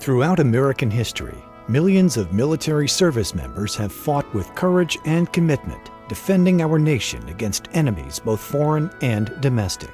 Throughout American history, millions of military service members have fought with courage and commitment, defending our nation against enemies both foreign and domestic.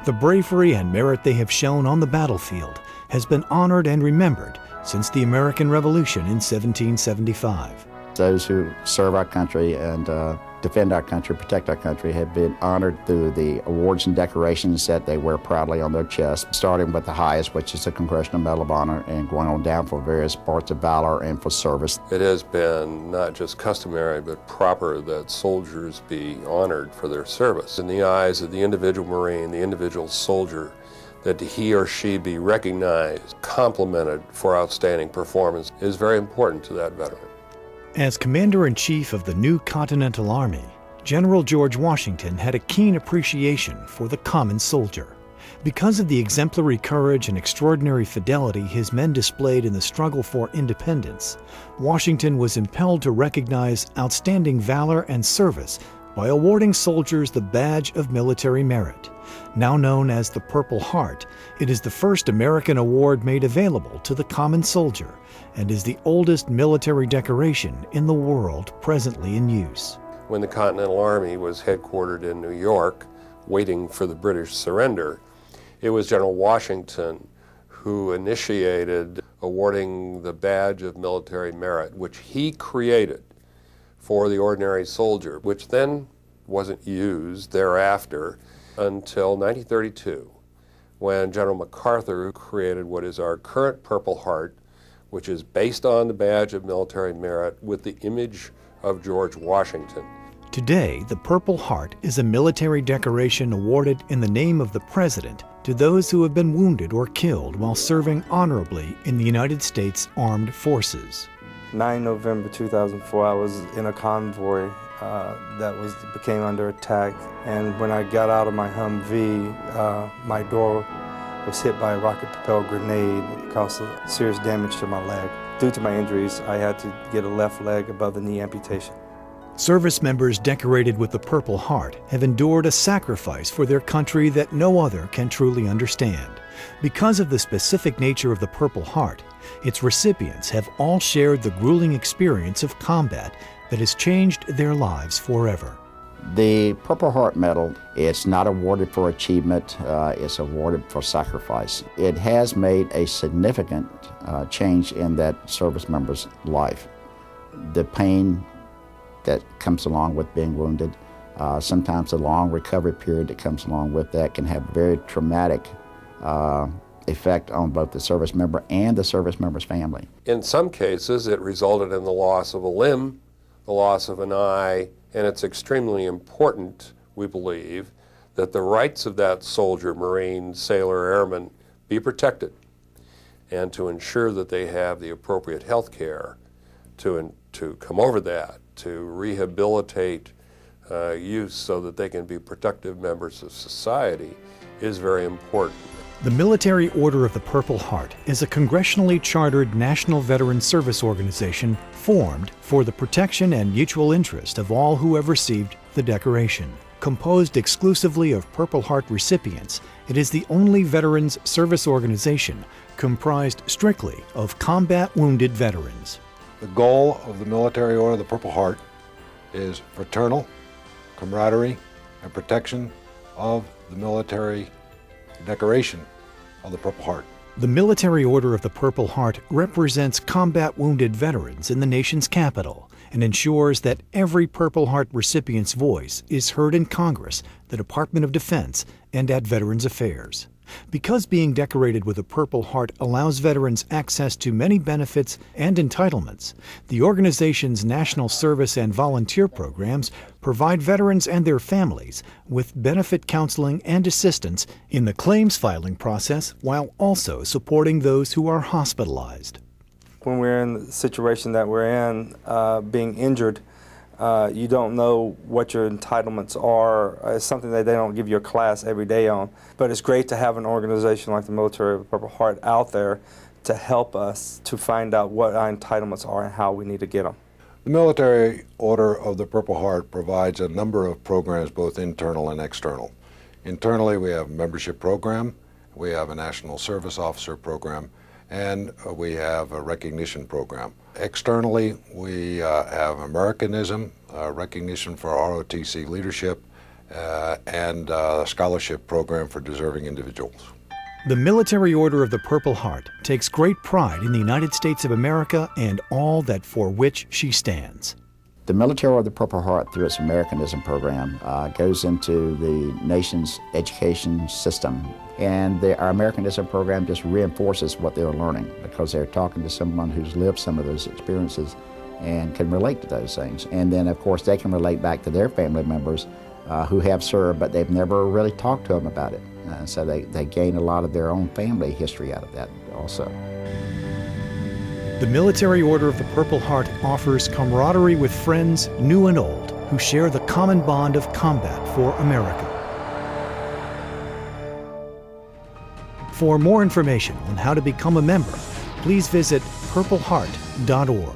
The bravery and merit they have shown on the battlefield has been honored and remembered since the American Revolution in 1775. Those who serve our country and defend our country, protect our country, have been honored through the awards and decorations that they wear proudly on their chest, starting with the highest, which is the Congressional Medal of Honor, and going on down for various parts of valor and for service. It has been not just customary, but proper that soldiers be honored for their service. In the eyes of the individual Marine, the individual soldier, that he or she be recognized, complimented for outstanding performance is very important to that veteran. As Commander-in-Chief of the new Continental Army, General George Washington had a keen appreciation for the common soldier. Because of the exemplary courage and extraordinary fidelity his men displayed in the struggle for independence, Washington was impelled to recognize outstanding valor and service by awarding soldiers the Badge of Military Merit. Now known as the Purple Heart, it is the first American award made available to the common soldier and is the oldest military decoration in the world presently in use. When the Continental Army was headquartered in New York, waiting for the British surrender, it was General Washington who initiated awarding the Badge of Military Merit, which he created for the ordinary soldier, which then wasn't used thereafter until 1932, when General MacArthur created what is our current Purple Heart, which is based on the Badge of Military Merit with the image of George Washington. Today, the Purple Heart is a military decoration awarded in the name of the President to those who have been wounded or killed while serving honorably in the United States Armed Forces. 9 November 2004, I was in a convoy that became under attack, and when I got out of my Humvee, my door was hit by a rocket-propelled grenade. It caused serious damage to my leg. Due to my injuries, I had to get a left leg above the knee amputation. Service members decorated with the Purple Heart have endured a sacrifice for their country that no other can truly understand. Because of the specific nature of the Purple Heart, its recipients have all shared the grueling experience of combat that has changed their lives forever. The Purple Heart Medal is not awarded for achievement, it's awarded for sacrifice. It has made a significant change in that service member's life. The pain that comes along with being wounded, sometimes the long recovery period that comes along with that can have very traumatic effect on both the service member and the service member's family. In some cases, it resulted in the loss of a limb, the loss of an eye, and it's extremely important, we believe, that the rights of that soldier, Marine, sailor, airman be protected, and to ensure that they have the appropriate health care to come over that, to rehabilitate youth so that they can be productive members of society is very important. The Military Order of the Purple Heart is a congressionally chartered national veteran service organization formed for the protection and mutual interest of all who have received the decoration. Composed exclusively of Purple Heart recipients, it is the only veterans service organization comprised strictly of combat wounded veterans. The goal of the Military Order of the Purple Heart is fraternal camaraderie and protection of the military decoration of the Purple Heart. The Military Order of the Purple Heart represents combat wounded veterans in the nation's capital and ensures that every Purple Heart recipient's voice is heard in Congress, the Department of Defense, and at Veterans Affairs. Because being decorated with a Purple Heart allows veterans access to many benefits and entitlements, the organization's national service and volunteer programs provide veterans and their families with benefit counseling and assistance in the claims filing process while also supporting those who are hospitalized. When we're in the situation that we're in, being injured, you don't know what your entitlements are. It's something that they don't give you a class every day on. But it's great to have an organization like the Military of the Purple Heart out there to help us to find out what our entitlements are and how we need to get them. The Military Order of the Purple Heart provides a number of programs, both internal and external. Internally, we have a membership program, we have a National Service Officer program, and we have a recognition program. Externally, we have Americanism, recognition for ROTC leadership, and a scholarship program for deserving individuals. The Military Order of the Purple Heart takes great pride in the United States of America and all that for which she stands. The Military Order of the Purple Heart, through its Americanism program, goes into the nation's education system. And our Americanism program just reinforces what they're learning, because they're talking to someone who's lived some of those experiences and can relate to those things. And then, of course, they can relate back to their family members who have served, but they've never really talked to them about it. So they gain a lot of their own family history out of that also. The Military Order of the Purple Heart offers camaraderie with friends, new and old, who share the common bond of combat for America. For more information on how to become a member, please visit purpleheart.org.